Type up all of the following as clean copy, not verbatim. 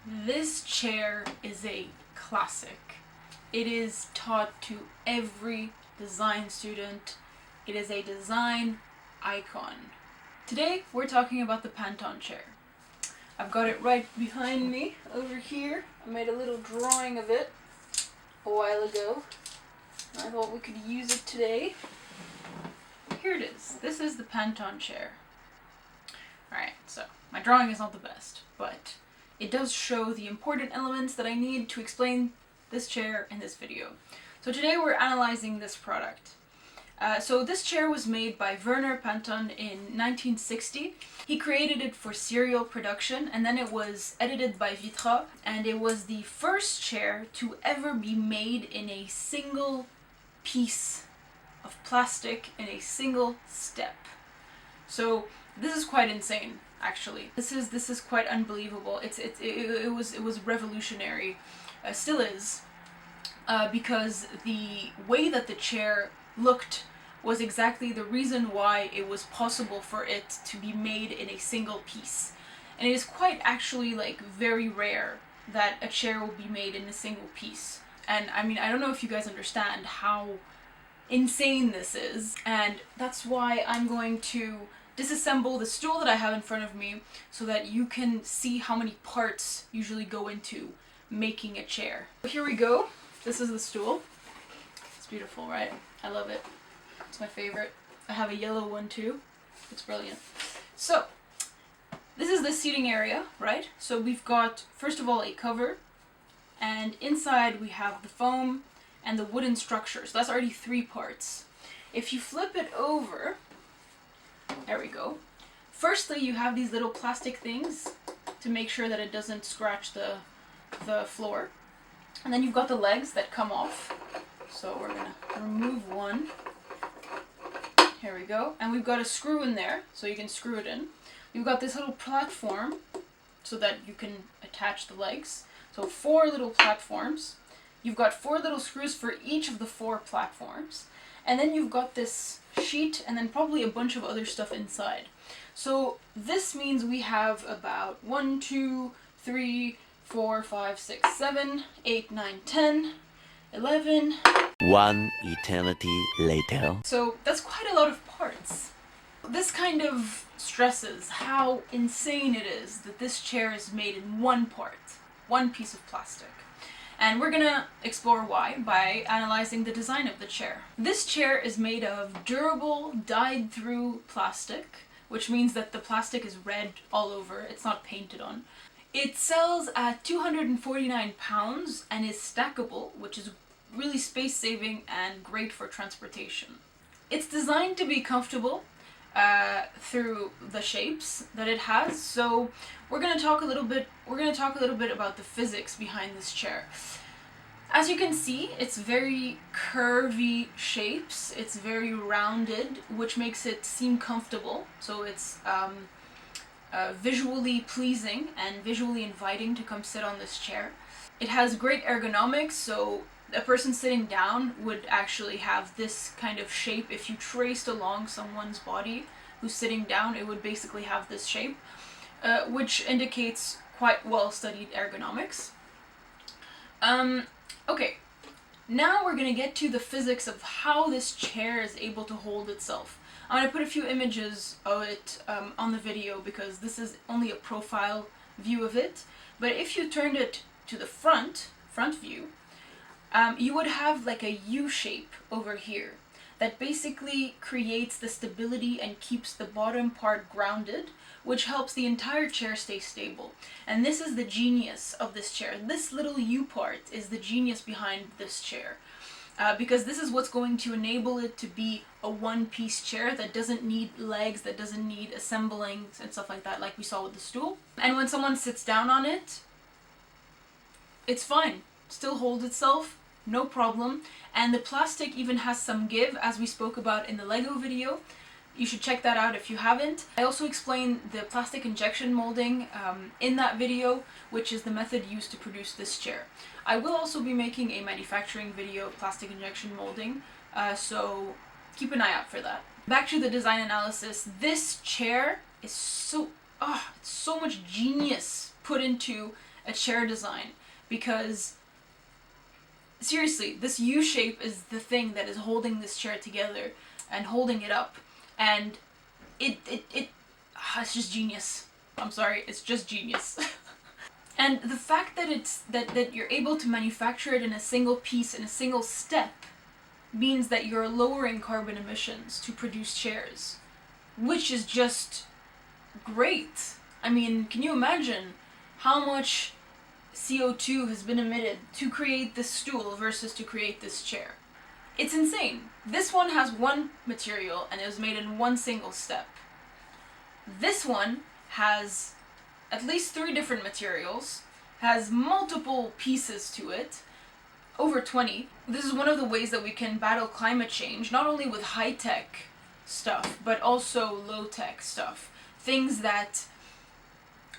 This chair is a classic. It is taught to every design student. It is a design icon. Today we're talking about the Panton Chair. I've got it right behind me over here. I made a little drawing of it a while ago. I thought we could use it today. Here it is. This is the Panton Chair. Alright, so my drawing is not the best, but it does show the important elements that I need to explain this chair in this video. So today we're analyzing this product. So this chair was made by Werner Panton in 1960. He created it for serial production, and then it was edited by Vitra, and it was the first chair to ever be made in a single piece of plastic in a single step. So this is quite insane, actually. This is quite unbelievable. It was revolutionary, still is, because the way that the chair looked was exactly the reason why it was possible for it to be made in a single piece. And it is quite actually like very rare that a chair will be made in a single piece. And I mean, I don't know if you guys understand how insane this is, and that's why I'm going to disassemble the stool that I have in front of me so that you can see how many parts usually go into making a chair. Here we go. This is the stool. It's beautiful, right? I love it. It's my favorite. I have a yellow one too. It's brilliant. So, this is the seating area, right? So we've got, first of all, a cover, and inside we have the foam and the wooden structure. So that's already 3 parts. If you flip it over, there we go. Firstly, you have these little plastic things to make sure that it doesn't scratch the floor. And then you've got the legs that come off. So we're gonna remove one. Here we go. And we've got a screw in there, so you can screw it in. You've got this little platform so that you can attach the legs. So 4 little platforms. You've got 4 little screws for each of the 4 platforms. And then you've got this sheet and then probably a bunch of other stuff inside. So this means we have about 1, 2, 3, 4, 5, 6, 7, 8, 9, 10, 11. One eternity later. So that's quite a lot of parts. This kind of stresses how insane it is that this chair is made in one part, one piece of plastic. And we're gonna explore why by analyzing the design of the chair. This chair is made of durable, dyed-through plastic, which means that the plastic is red all over, it's not painted on. It sells at 249 pounds and is stackable, which is really space-saving and great for transportation. It's designed to be comfortable through the shapes that it has, so we're going to talk a little bit about the physics behind this chair. As you can see, it's very curvy shapes, it's very rounded, which makes it seem comfortable, so it's visually pleasing and visually inviting to come sit on this chair. It has great ergonomics, so a person sitting down would actually have this kind of shape. If you traced along someone's body who's sitting down, it would basically have this shape, which indicates quite well-studied ergonomics. Okay, now we're going to get to the physics of how this chair is able to hold itself. I'm going to put a few images of it on the video because this is only a profile view of it, but if you turned it to the front view, you would have like a U shape over here that basically creates the stability and keeps the bottom part grounded, which helps the entire chair stay stable. And this is the genius of this chair. This little U part is the genius behind this chair. Because this is what's going to enable it to be a one-piece chair that doesn't need legs, that doesn't need assembling and stuff like that, like we saw with the stool. And when someone sits down on it, it's fine. Still holds itself, no problem. And the plastic even has some give, as we spoke about in the Lego video. You should check that out if you haven't. I also explained the plastic injection molding in that video, which is the method used to produce this chair. I will also be making a manufacturing video of plastic injection molding, so keep an eye out for that. Back to the design analysis. This chair is so much genius put into a chair design, because seriously, this U shape is the thing that is holding this chair together and holding it up, and it's just genius. I'm sorry, it's just genius. And the fact that that you're able to manufacture it in a single piece, in a single step, means that you're lowering carbon emissions to produce chairs, which is just great. I mean, can you imagine how much CO2 has been emitted to create this stool versus to create this chair? It's insane. This one has one material and it was made in one single step. This one has at least 3 different materials, has multiple pieces to it, over 20. This is one of the ways that we can battle climate change, not only with high-tech stuff, but also low-tech stuff. Things that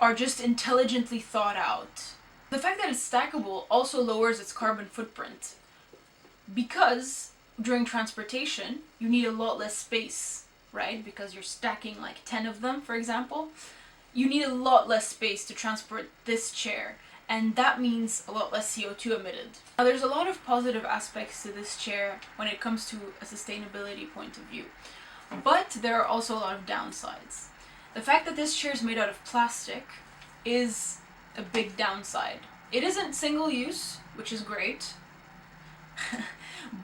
are just intelligently thought out. The fact that it's stackable also lowers its carbon footprint, because during transportation, you need a lot less space, right? Because you're stacking like 10 of them, for example. You need a lot less space to transport this chair, and that means a lot less CO2 emitted. Now, there's a lot of positive aspects to this chair when it comes to a sustainability point of view, but there are also a lot of downsides. The fact that this chair is made out of plastic is a big downside. It isn't single use, which is great,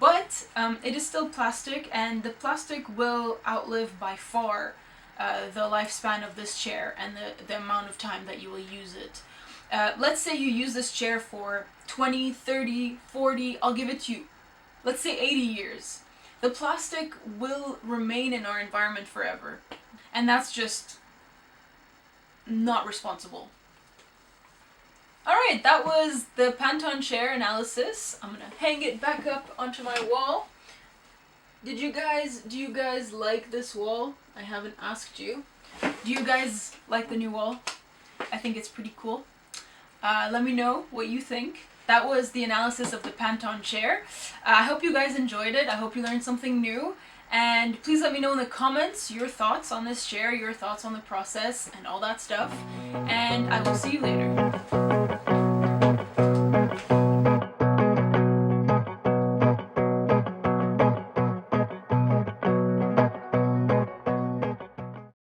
but it is still plastic, and the plastic will outlive by far the lifespan of this chair and the amount of time that you will use it. Let's say you use this chair for 20, 30, 40, I'll give it to you, let's say 80 years. The plastic will remain in our environment forever, and that's just not responsible. Alright, that was the Panton Chair analysis. I'm gonna hang it back up onto my wall. Do you guys like this wall? I haven't asked you. Do you guys like the new wall? I think it's pretty cool. Let me know what you think. That was the analysis of the Panton Chair. I hope you guys enjoyed it. I hope you learned something new. And please let me know in the comments your thoughts on this chair, your thoughts on the process, and all that stuff. And I will see you later.